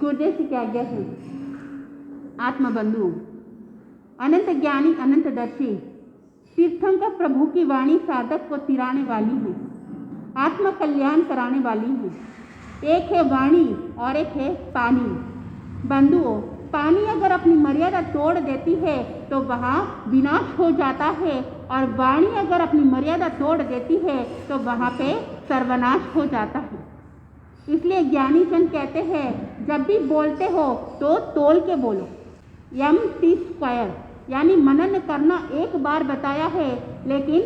गुरुदेव की आज्ञा है। आत्मबंधु, अनंत ज्ञानी, अनंत दर्शी, तीर्थंकर प्रभु की वाणी साधक को तिराने वाली है, आत्म कल्याण कराने वाली है। एक है वाणी और एक है पानी। बंधुओं, पानी अगर अपनी मर्यादा तोड़ देती है तो वहाँ विनाश हो जाता है, और वाणी अगर अपनी मर्यादा तोड़ देती है तो वहाँ पे सर्वनाश हो जाता है। इसलिए ज्ञानी जन कहते हैं, जब भी बोलते हो तो तोल के बोलो। MT², यानी मनन करना एक बार बताया है, लेकिन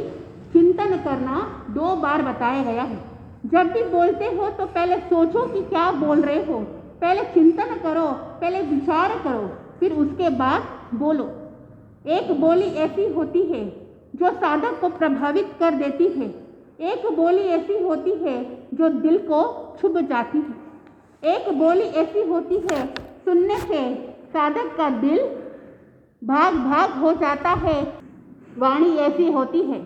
चिंतन करना 2 बार बताया गया है। जब भी बोलते हो तो पहले सोचो कि क्या बोल रहे हो, पहले चिंतन करो, पहले विचार करो, फिर उसके बाद बोलो। एक बोली ऐसी होती है जो साधक को प्रभावित कर देती है, एक बोली ऐसी होती है जो दिल को छू जाती है, एक बोली ऐसी होती है सुनने से साधक का दिल भाग भाग हो जाता है। वाणी ऐसी होती है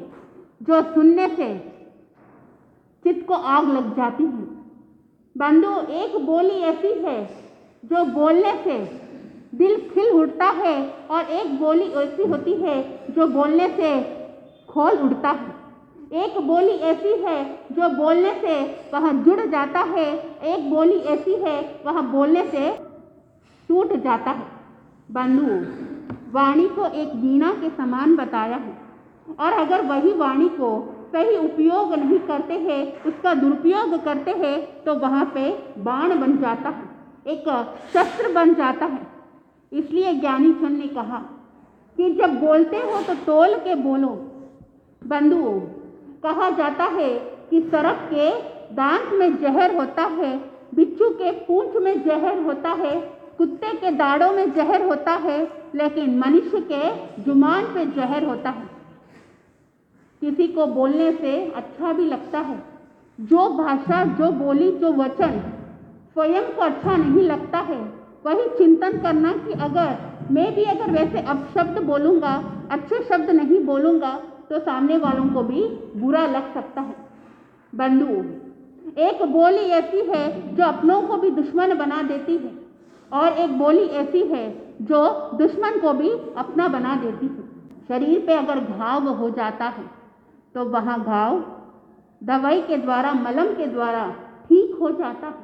जो सुनने से चित्त को आग लग जाती है। बंधु, एक बोली ऐसी है जो बोलने से दिल खिल उठता है, और एक बोली ऐसी होती है जो बोलने से खोल उठता है। एक बोली ऐसी है जो बोलने से वह जुड़ जाता है, एक बोली ऐसी है वह बोलने से टूट जाता है। बंधु, वाणी को एक वीणा के समान बताया है, और अगर वही वाणी को सही उपयोग नहीं करते हैं, उसका दुरुपयोग करते हैं, तो वहाँ पे बाण बन जाता है, एक शस्त्र बन जाता है। इसलिए ज्ञानी जन ने कहा कि जब बोलते हो तो तोल के बोलो। बंधुओं, कहा जाता है कि सर्प के दांत में जहर होता है, बिच्छू के पूंछ में जहर होता है, कुत्ते के दाढ़ों में जहर होता है, लेकिन मनुष्य के जुबान पे जहर होता है। किसी को बोलने से अच्छा भी लगता है। जो भाषा, जो बोली, जो वचन स्वयं को अच्छा नहीं लगता है, वही चिंतन करना कि अगर मैं भी अगर वैसे अपशब्द बोलूँगा, अच्छे शब्द नहीं बोलूँगा, तो सामने वालों को भी बुरा लग सकता है। बंधु, एक बोली ऐसी है जो अपनों को भी दुश्मन बना देती है, और एक बोली ऐसी है जो दुश्मन को भी अपना बना देती है। शरीर पे अगर घाव हो जाता है तो वहाँ घाव दवाई के द्वारा, मलहम के द्वारा ठीक हो जाता है,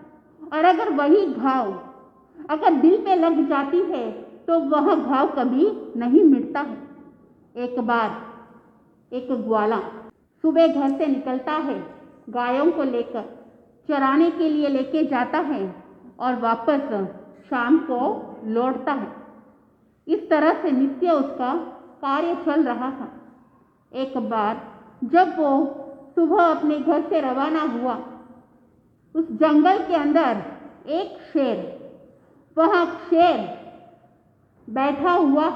और अगर वही घाव अगर दिल पे लग जाती है तो वह घाव कभी नहीं मिटता है। एक बार एक ग्वाला सुबह घर से निकलता है, गायों को लेकर चराने के लिए लेके जाता है, और वापस शाम को लौटता है। इस तरह से नित्य उसका कार्य चल रहा था। एक बार जब वो सुबह अपने घर से रवाना हुआ, उस जंगल के अंदर एक शेर, वह शेर बैठा हुआ,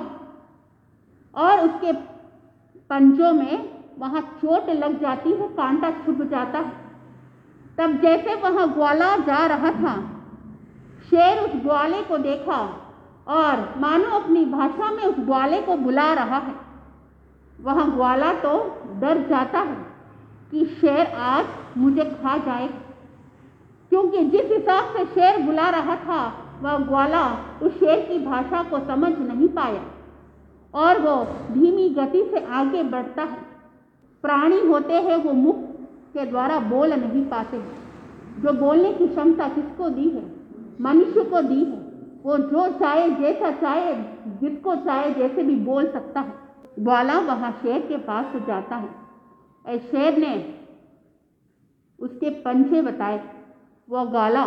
और उसके पंजों में वहाँ चोट लग जाती है, कांटा छुप जाता है। तब जैसे वह ग्वाला जा रहा था, शेर उस ग्वाले को देखा और मानो अपनी भाषा में उस ग्वाले को बुला रहा है। वह ग्वाला तो डर जाता है कि शेर आज मुझे खा जाएगा, क्योंकि जिस हिसाब से शेर बुला रहा था, वह ग्वाला उस शेर की भाषा को समझ नहीं पाया, और वो धीमी गति से आगे बढ़ता है। प्राणी होते हैं, वो मुख के द्वारा बोल नहीं पाते हैं। जो बोलने की क्षमता किसको दी है? मनुष्य को दी है। वो जो चाहे, जैसा चाहे, जिसको चाहे जैसे भी बोल सकता है। ग्वाला वहाँ शेर के पास जाता है। शेर ने उसके पंजे बताए। वह ग्वाला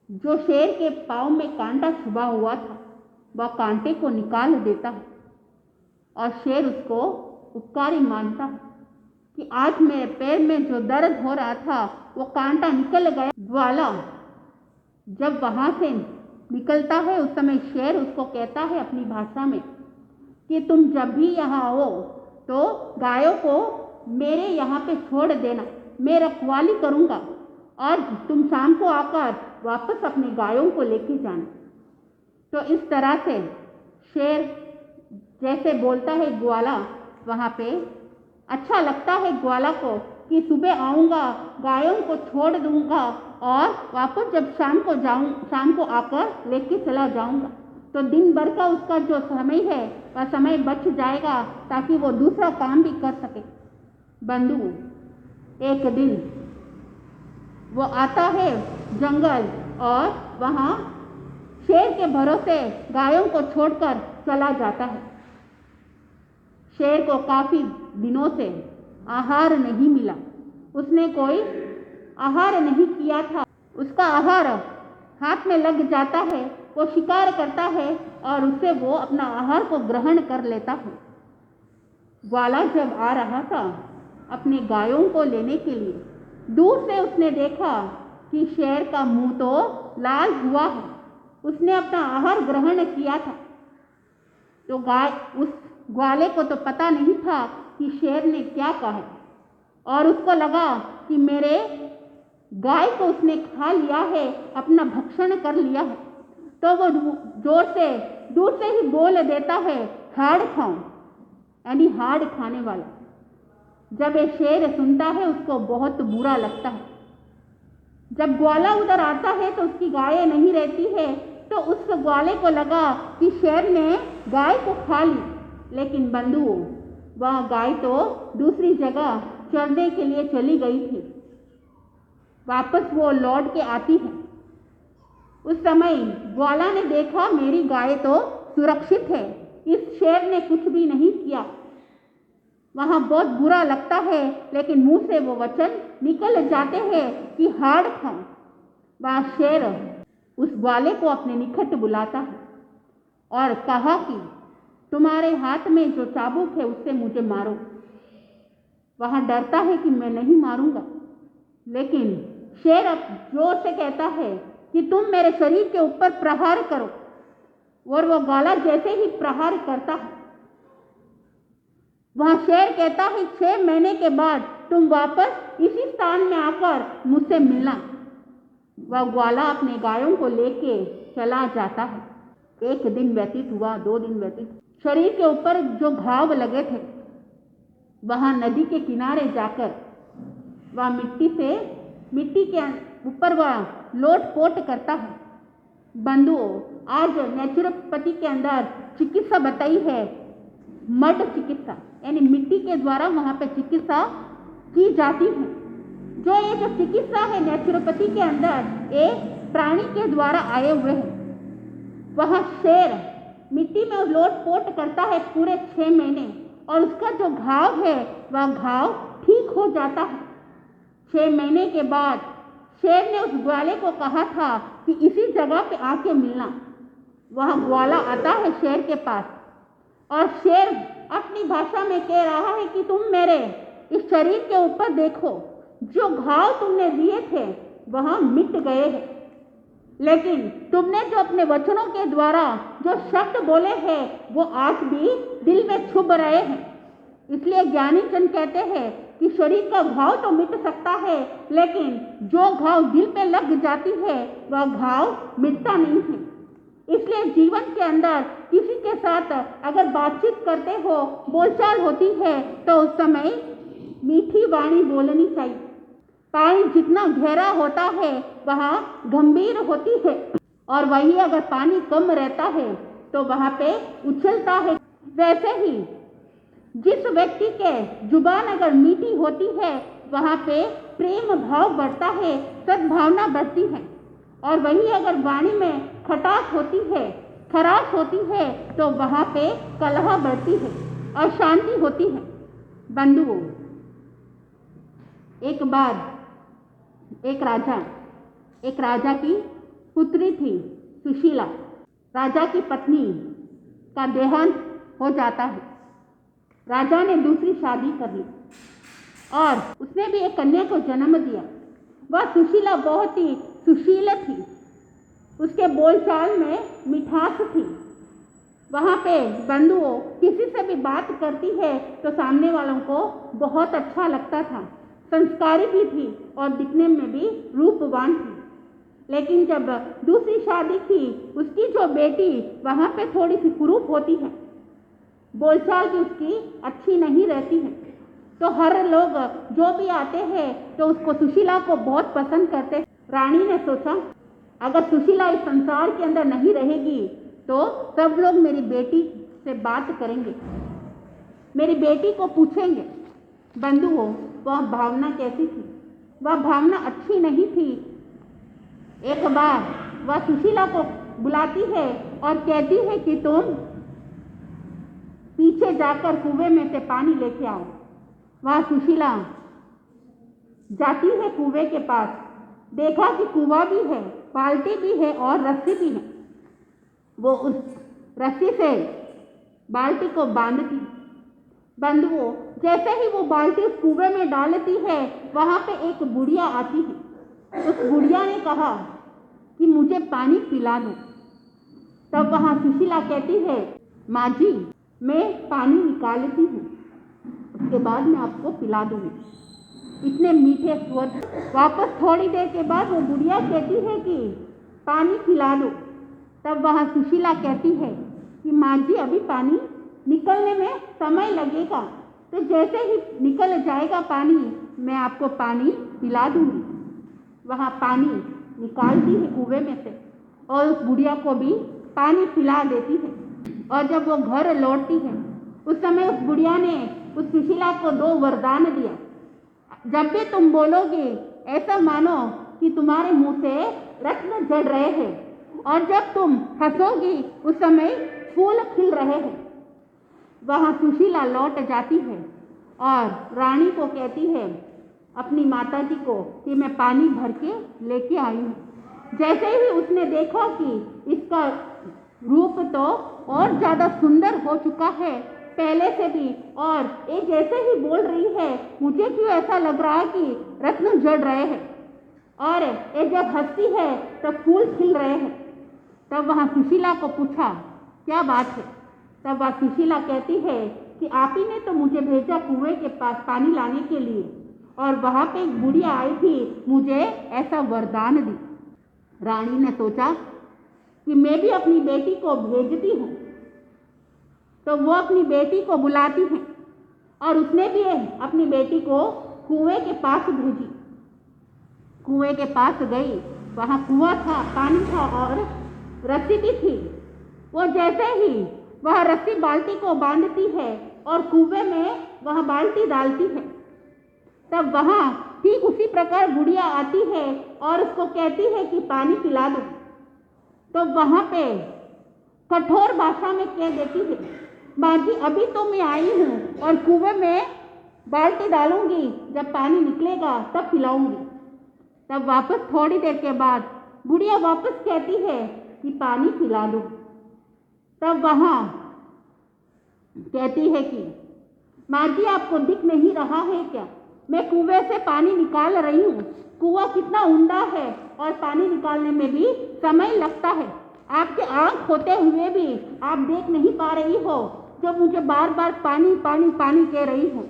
जो शेर के पाँव में कांटा छुपा हुआ था, वह कांटे को निकाल देता है, और शेर उसको उपकारी मानता है कि आज मेरे पैर में जो दर्द हो रहा था वो कांटा निकल गया। ग्वाला जब वहाँ से निकलता है, उस समय शेर उसको कहता है अपनी भाषा में कि तुम जब भी यहाँ आओ तो गायों को मेरे यहाँ पे छोड़ देना, मैं रखवाली करूँगा, और तुम शाम को आकर वापस अपनी गायों को लेके जाना। तो इस तरह से शेर जैसे बोलता है ग्वाला, वहाँ पे अच्छा लगता है ग्वाला को कि सुबह आऊँगा, गायों को छोड़ दूँगा और वापस जब शाम को आकर लेके चला जाऊंगा। तो दिन भर का उसका जो समय है वह समय बच जाएगा ताकि वो दूसरा काम भी कर सके। बंधु, एक दिन वो आता है जंगल और वहाँ शेर के भरोसे गायों को छोड़कर चला जाता है। शेर को काफ़ी दिनों से आहार नहीं मिला, उसने कोई आहार नहीं किया था। उसका आहार हाथ में लग जाता है, वो शिकार करता है और उससे वो अपना आहार को ग्रहण कर लेता है। ग्वाला जब आ रहा था अपने गायों को लेने के लिए, दूर से उसने देखा कि शेर का मुंह तो लाल हुआ है, उसने अपना आहार ग्रहण किया था। तो उस ग्वाले को तो पता नहीं था कि शेर ने क्या कहा है और उसको लगा कि मेरे गाय को उसने खा लिया है, अपना भक्षण कर लिया है। तो वो दूर से ही बोल देता है, हाड़ खाऊं, यानी हाड़ खाने वाला। जब ये शेर सुनता है उसको बहुत बुरा लगता है। जब ग्वाला उधर आता है तो उसकी गाय नहीं रहती है, तो उस ग्वाले को लगा कि शेर ने गाय को खा ली। लेकिन बंधु, वह गाय तो दूसरी जगह चरने के लिए चली गई थी। वापस वो लौट के आती है। उस समय ग्वाला ने देखा मेरी गाय तो सुरक्षित है, इस शेर ने कुछ भी नहीं किया। वहाँ बहुत बुरा लगता है, लेकिन मुंह से वो वचन निकल जाते हैं कि हाड़ खाऊं। वह शेर उस ग्वाले को अपने निकट बुलाता है और कहा कि तुम्हारे हाथ में जो चाबुक है उससे मुझे मारो। वह डरता है कि मैं नहीं मारूंगा, लेकिन शेर अब जोर से कहता है कि तुम मेरे शरीर के ऊपर प्रहार करो। और वो ग्वाला जैसे ही प्रहार करता है, वह शेर कहता है 6 महीने के बाद तुम वापस इसी स्थान में आकर मुझसे मिलना। वह ग्वाला अपने गायों को लेके चला जाता है। 1 दिन व्यतीत हुआ, 2 दिन व्यतीत। शरीर के ऊपर जो घाव लगे थे, वहाँ नदी के किनारे जाकर वह मिट्टी के ऊपर वह लोट-पोट करता है। बंधुओं, आज नेचुरोपैथी के अंदर चिकित्सा बताई है मड चिकित्सा, यानी मिट्टी के द्वारा वहाँ पे चिकित्सा की जाती है। ये जो चिकित्सा है नेचुरोपैथी के अंदर, ये प्राणी के द्वारा आए हुए हैं। वह शेर मिट्टी में लोट-पोट करता है पूरे 6 महीने और उसका जो घाव है वह घाव ठीक हो जाता है। 6 महीने के बाद शेर ने उस ग्वाले को कहा था कि इसी जगह पे आके मिलना। वह ग्वाला आता है शेर के पास और शेर अपनी भाषा में कह रहा है कि तुम मेरे इस शरीर के ऊपर देखो, जो घाव तुमने दिए थे वह मिट गए हैं, लेकिन तुमने जो अपने वचनों के द्वारा जो शब्द बोले हैं वो आज भी दिल में छुप रहे हैं। इसलिए ज्ञानी जन कहते हैं कि शरीर का घाव तो मिट सकता है, लेकिन जो घाव दिल पे लग जाती है वह घाव मिटता नहीं है। इसलिए जीवन के अंदर किसी के साथ अगर बातचीत करते हो, बोलचाल होती है, तो उस समय मीठी वाणी बोलनी चाहिए। पानी जितना गहरा होता है वहाँ गंभीर होती है, और वही अगर पानी कम रहता है तो वहाँ पे उछलता है। वैसे ही जिस व्यक्ति के जुबान अगर मीठी होती है वहाँ पे प्रेम भाव बढ़ता है, सद्भावना बढ़ती है। और वही अगर वाणी में खटास होती है, खराश होती है, तो वहाँ पे कलह बढ़ती है, अशांति होती है। बंधुओं, एक बार एक राजा की पुत्री थी सुशीला। राजा की पत्नी का देहांत हो जाता है। राजा ने दूसरी शादी कर ली और उसने भी एक कन्या को जन्म दिया। वह सुशीला बहुत ही सुशील थी, उसके बोलचाल में मिठास थी। वहाँ पे बंधुओं किसी से भी बात करती है तो सामने वालों को बहुत अच्छा लगता था। संस्कारी भी थी और दिखने में भी रूपवान थी। लेकिन जब दूसरी शादी की, उसकी जो बेटी वहाँ पे थोड़ी सी कुरूप होती है, बोलचाल भी उसकी अच्छी नहीं रहती है। तो हर लोग जो भी आते हैं तो उसको सुशीला को बहुत पसंद करते। रानी ने सोचा, अगर सुशीला इस संसार के अंदर नहीं रहेगी तो सब लोग मेरी बेटी से बात करेंगे, मेरी बेटी को पूछेंगे। बंधुओं, वह भावना कैसी थी? वह भावना अच्छी नहीं थी। एक बार वह सुशीला को बुलाती है और कहती है कि तुम पीछे जाकर कुएं में से पानी लेके आओ। वह सुशीला जाती है कुएं के पास, देखा कि कुआं भी है, बाल्टी भी है और रस्सी भी है। वो उस रस्सी से बाल्टी को बांधती। बंधुओं, जैसे ही वो बाल्टी उस कुएं में डालती है, वहाँ पे एक बुढ़िया आती है। उस बुढ़िया ने कहा कि मुझे पानी पिला दो। तब वहाँ सुशीला कहती है, माँ जी, मैं पानी निकालती हूँ, उसके बाद मैं आपको पिला दूँगी। इतने मीठे स्वर। वापस थोड़ी देर के बाद वो बुढ़िया कहती है कि पानी पिला दो। तब वहाँ सुशीला कहती है कि माँ जी, अभी पानी निकलने में समय लगेगा, तो जैसे ही निकल जाएगा पानी, मैं आपको पानी पिला दूँगी। वहाँ पानी निकालती है कुएं में से और उस बुढ़िया को भी पानी पिला देती है। और जब वो घर लौटती है, उस समय उस बुढ़िया ने उस सुशीला को 2 वरदान दिया। जब भी तुम बोलोगे, ऐसा मानो कि तुम्हारे मुंह से रत्न झड़ रहे हैं, और जब तुम हंसोगी, उस समय फूल खिल रहे हैं। वहाँ सुशीला लौट जाती है और रानी को कहती है, अपनी माता जी को, कि मैं पानी भर के लेके आई हूँ। जैसे ही उसने देखा कि इसका रूप तो और ज़्यादा सुंदर हो चुका है पहले से भी, और ये जैसे ही बोल रही है, मुझे क्यों ऐसा लग रहा है कि रत्न जड़ रहे हैं, और ये जब हंसती है तो फूल खिल रहे हैं। तब वहाँ सुशीला को पूछा, क्या बात है? तब वह सुशीला कहती है कि आप ही ने तो मुझे भेजा कुएं के पास पानी लाने के लिए, और वहाँ पे एक बुढ़िया आई थी, मुझे ऐसा वरदान दी। रानी ने सोचा कि मैं भी अपनी बेटी को भेजती हूँ। तो वो अपनी बेटी को बुलाती है और उसने भी अपनी बेटी को कुएं के पास भेजी। कुएं के पास गई, वहाँ कुआं था, पानी था और रस्सी भी थी। वो जैसे ही वह रस्सी बाल्टी को बांधती है और कुएं में वह बाल्टी डालती है, तब वहाँ ठीक उसी प्रकार बुढ़िया आती है और उसको कहती है कि पानी पिला दो। तो वहाँ पे कठोर भाषा में कह देती है, माँ जी, अभी तो मैं आई हूँ और कुएं में बाल्टी डालूंगी, जब पानी निकलेगा तब पिलाऊंगी। तब वापस थोड़ी देर के बाद बुढ़िया वापस कहती है कि पानी पिला दो। तब वहाँ कहती है कि माँ जी, आपको दिख नहीं रहा है क्या? मैं कुएं से पानी निकाल रही हूँ। कुआं कितना ऊंडा है और पानी निकालने में भी समय लगता है। आपके आँख होते हुए भी आप देख नहीं पा रही हो, जब मुझे बार बार पानी पानी पानी कह रही हो।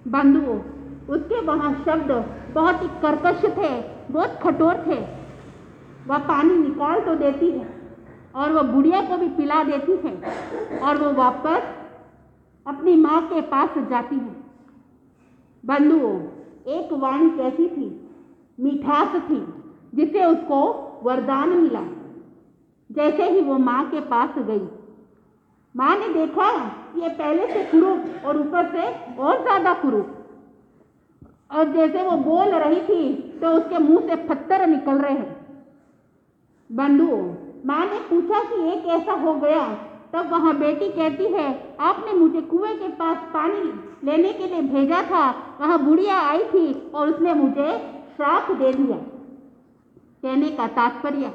बंधुओं, उसके वहाँ शब्द बहुत ही कर्कश थे, बहुत कठोर थे। वह पानी निकाल तो देती है और वह बुढ़िया को भी पिला देती है, और वो वापस अपनी माँ के पास जाती है। बंधुओं, एक वाणी कैसी थी, मिठास थी, जिसे उसको वरदान मिला। जैसे ही वो माँ के पास गई, माँ ने देखा कि ये पहले से कुरूप और ऊपर से और ज़्यादा कुरूप, और जैसे वो बोल रही थी तो उसके मुंह से पत्थर निकल रहे हैं। बंधुओं, माँ ने पूछा कि ये कैसा हो गया? तब वहाँ बेटी कहती है, आपने मुझे कुएं के पास पानी लेने के लिए भेजा था, वहाँ बुढ़िया आई थी और उसने मुझे श्राप दे दिया। कहने का तात्पर्य,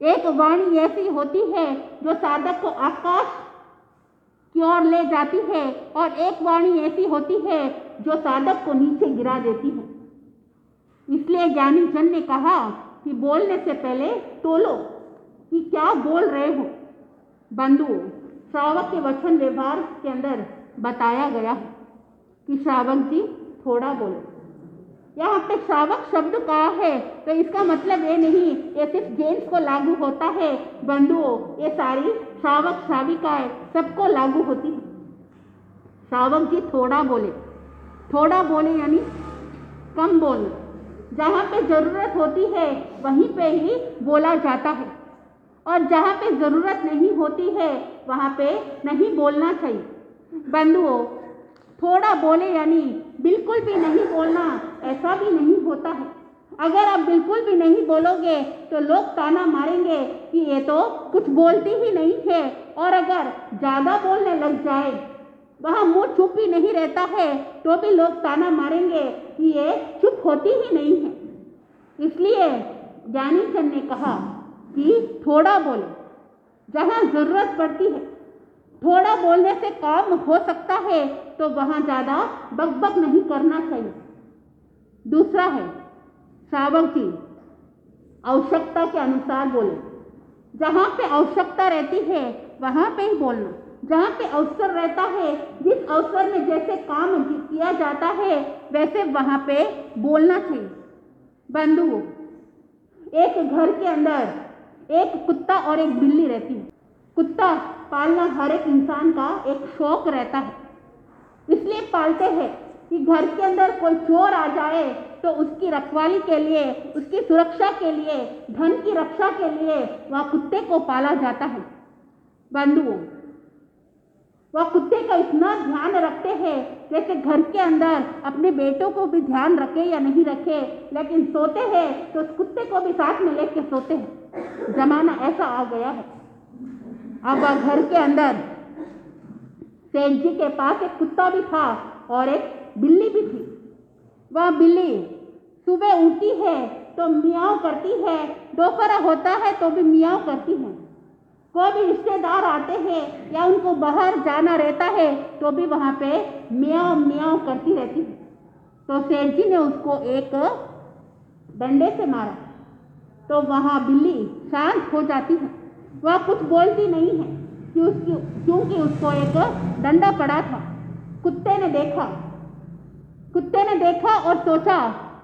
एक वाणी ऐसी होती है जो साधक को आकाश की ओर ले जाती है, और एक वाणी ऐसी होती है जो साधक को नीचे गिरा देती है। इसलिए ज्ञानी जन ने कहा कि बोलने से पहले तोलो कि क्या बोल रहे हो। बंधुओं, श्रावक के वचन व्यवहार के अंदर बताया गया है कि श्रावक जी थोड़ा बोलो। यहाँ पे श्रावक शब्द कहा है तो इसका मतलब ये नहीं ये सिर्फ जेंट्स को लागू होता है। बंधुओं, ये सारी श्रावक श्राविकाएं सबको लागू होती है। श्रावक जी थोड़ा बोले यानी कम बोलना। जहाँ पे ज़रूरत होती है वहीं पे ही बोला जाता है, और जहाँ पे ज़रूरत नहीं होती है वहाँ पे नहीं बोलना चाहिए। बंधुओं, थोड़ा बोले यानी बिल्कुल भी नहीं बोलना, ऐसा भी नहीं होता है। अगर आप बिल्कुल भी नहीं बोलोगे तो लोग ताना मारेंगे कि ये तो कुछ बोलती ही नहीं है, और अगर ज़्यादा बोलने लग जाए, वहाँ मुँह चुप ही नहीं रहता है, तो भी लोग ताना मारेंगे कि ये चुप होती ही नहीं है। इसलिए ज्ञानीचंद ने कहा कि थोड़ा बोले, जहाँ ज़रूरत पड़ती है। थोड़ा बोलने से काम हो सकता है तो वहाँ ज़्यादा बकबक नहीं करना चाहिए। दूसरा है श्रावक जी, आवश्यकता के अनुसार बोले। जहाँ पे आवश्यकता रहती है वहाँ पे ही बोलना। जहाँ पे अवसर रहता है, जिस अवसर में जैसे काम किया जाता है वैसे वहाँ पे बोलना चाहिए। बंधुओं, एक घर के अंदर एक कुत्ता और एक बिल्ली रहती है। कुत्ता पालना हर एक इंसान का एक शौक रहता है, इसलिए पालते हैं कि घर के अंदर कोई चोर आ जाए तो उसकी रखवाली के लिए, उसकी सुरक्षा के लिए, धन की रक्षा के लिए वह कुत्ते को पाला जाता है। बंधुओं, वह कुत्ते का इतना ध्यान रखते हैं जैसे घर के अंदर अपने बेटों को भी ध्यान रखे या नहीं रखे, लेकिन सोते हैं तो उस कुत्ते को भी साथ में लेके सोते हैं। जमाना ऐसा आ गया है। अब वह घर के अंदर सेठ जी के पास एक कुत्ता भी था और एक बिल्ली भी थी। वह बिल्ली सुबह उठती है तो मियाँव करती है, दोपहर होता है तो भी मियाँव करती है। कोई भी रिश्तेदार आते हैं या उनको बाहर जाना रहता है तो भी वहाँ पे मियाँव मियाँव करती रहती है। तो सेठ जी ने उसको एक डंडे से मारा तो वहाँ बिल्ली शांत हो जाती है। वह कुछ बोलती नहीं है क्योंकि उसको एक डंडा पड़ा था। कुत्ते ने देखा और सोचा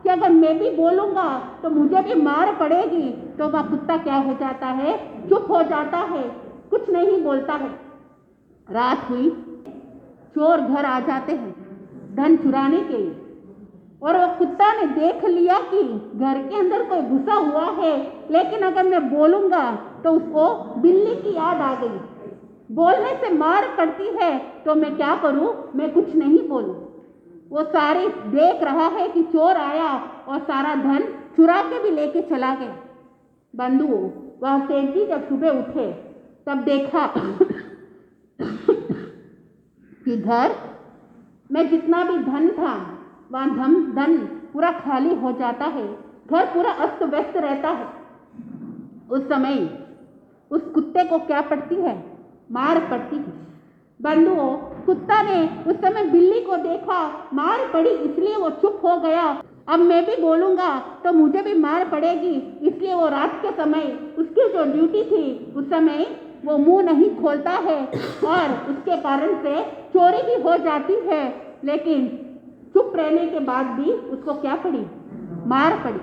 कि अगर मैं भी बोलूँगा तो मुझे भी मार पड़ेगी। तो वह कुत्ता क्या हो जाता है, चुप हो जाता है, कुछ नहीं बोलता है। रात हुई, चोर घर आ जाते हैं धन चुराने के लिए, और वो कुत्ता ने देख लिया कि घर के अंदर कोई घुसा हुआ है, लेकिन अगर मैं बोलूँगा तो उसको बिल्ली की याद आ गई। बोलने से मार पड़ती है तो मैं क्या करूँ, मैं कुछ नहीं बोलूँ। वो सारे देख रहा है कि चोर आया और सारा धन चुरा के भी लेके चला गया। बंधुओं, वह सेठ जी जब सुबह उठे तब देखा कि घर में जितना भी धन था वह धन पूरा खाली हो जाता है, घर पूरा अस्त व्यस्त रहता है। उस समय उस कुत्ते को क्या पड़ती है, मार पड़ती है। बंधुओं, कुत्ता ने उस समय बिल्ली को देखा, मार पड़ी इसलिए वो चुप हो गया। अब मैं भी बोलूँगा तो मुझे भी मार पड़ेगी, इसलिए वो रात के समय उसकी जो ड्यूटी थी उस समय वो मुंह नहीं खोलता है, और उसके कारण से चोरी भी हो जाती है। लेकिन चुप रहने के बाद भी उसको क्या पड़ी, मार पड़ी।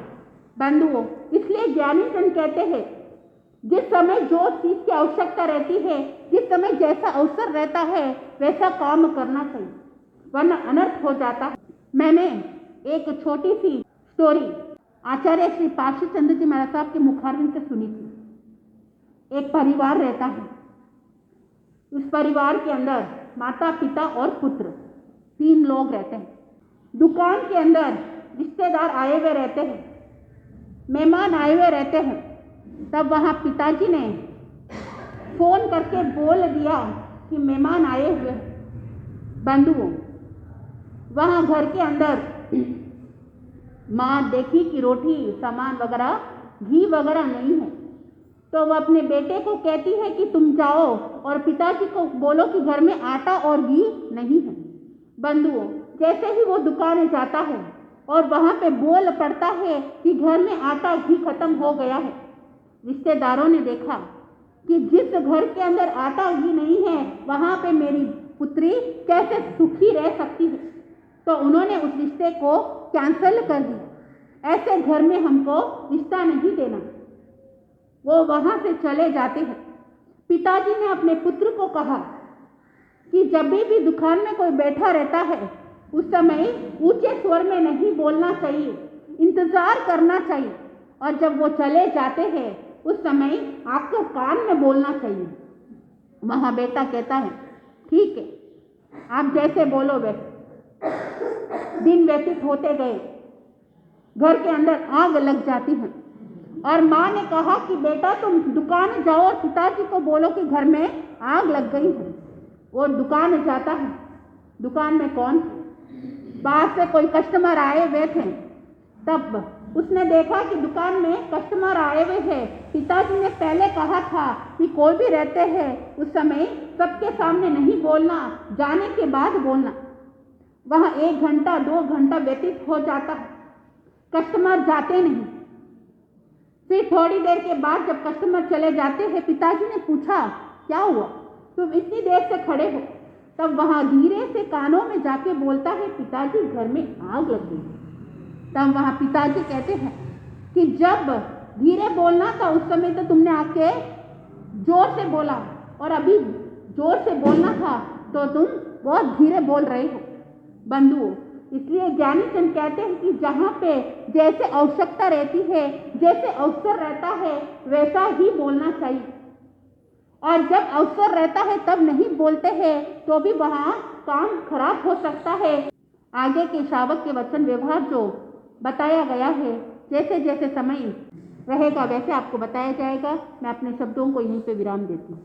बंधुओं, इसलिए ज्ञानीजन कहते हैं जिस समय जो चीज़ की आवश्यकता रहती है, जिस समय जैसा अवसर रहता है वैसा काम करना चाहिए, वरना अनर्थ हो जाता है। मैंने एक छोटी सी स्टोरी आचार्य श्री पार्षद चंद्र जी महाराज साहब के मुखारविंद से सुनी थी। एक परिवार रहता है, उस परिवार के अंदर माता पिता और पुत्र 3 लोग रहते हैं। दुकान के अंदर रिश्तेदार आए हुए रहते हैं, मेहमान आए हुए रहते हैं। तब वहाँ पिताजी ने फोन करके बोल दिया कि मेहमान आए हुए हैं। बंधुओं, वहाँ घर के अंदर माँ देखी कि रोटी सामान वगैरह घी वगैरह नहीं है, तो वह अपने बेटे को कहती है कि तुम जाओ और पिताजी को बोलो कि घर में आटा और घी नहीं है। बंधुओं, जैसे ही वो दुकान जाता है और वहाँ पे बोल पड़ता है कि घर में आटा घी खत्म हो गया है। रिश्तेदारों ने देखा कि जिस घर के अंदर आटा घी नहीं है वहाँ पे मेरी पुत्री कैसे सुखी रह सकती है, तो उन्होंने उस रिश्ते को कैंसिल कर दिया। ऐसे घर में हमको रिश्ता नहीं देना। वो वहाँ से चले जाते हैं। पिताजी ने अपने पुत्र को कहा कि जब भी दुकान में कोई बैठा रहता है उस समय ऊंचे स्वर में नहीं बोलना चाहिए, इंतज़ार करना चाहिए, और जब वो चले जाते हैं उस समय आपको कान में बोलना चाहिए। वहाँ बेटा कहता है, ठीक है, आप जैसे बोलो वैसे। दिन व्यतीत होते गए, घर के अंदर आग लग जाती है, और माँ ने कहा कि बेटा तुम दुकान जाओ और पिताजी को बोलो कि घर में आग लग गई है। वो दुकान जाता है। दुकान में कौन थे? बाहर से कोई कस्टमर आए हुए थे। तब उसने देखा कि दुकान में कस्टमर आए हुए हैं। पिताजी ने पहले कहा था कि कोई भी रहते हैं उस समय सबके सामने नहीं बोलना, जाने के बाद बोलना। वहाँ 1 घंटा 2 घंटा व्यतीत हो जाता है, कस्टमर जाते नहीं। फिर थोड़ी देर के बाद जब कस्टमर चले जाते हैं, पिताजी ने पूछा, क्या हुआ, तुम इतनी देर से खड़े हो? तब वहाँ धीरे से कानों में जाके बोलता है, पिताजी घर में आग लग गई। तब वहाँ पिताजी कहते हैं कि जब धीरे बोलना था उस समय तो तुमने आके जोर से बोला, और अभी जोर से बोलना था तो तुम बहुत धीरे बोल रहे हो। बंधुओं, इसलिए ज्ञानी चंद कहते हैं कि जहाँ पे जैसे आवश्यकता रहती है, जैसे अवसर रहता है, वैसा ही बोलना चाहिए। और जब अवसर रहता है तब नहीं बोलते हैं तो भी वहाँ काम खराब हो सकता है। आगे के श्रावक के वचन व्यवहार जो बताया गया है, जैसे जैसे समय रहेगा वैसे आपको बताया जाएगा। मैं अपने शब्दों को यहीं पे विराम देती हूँ।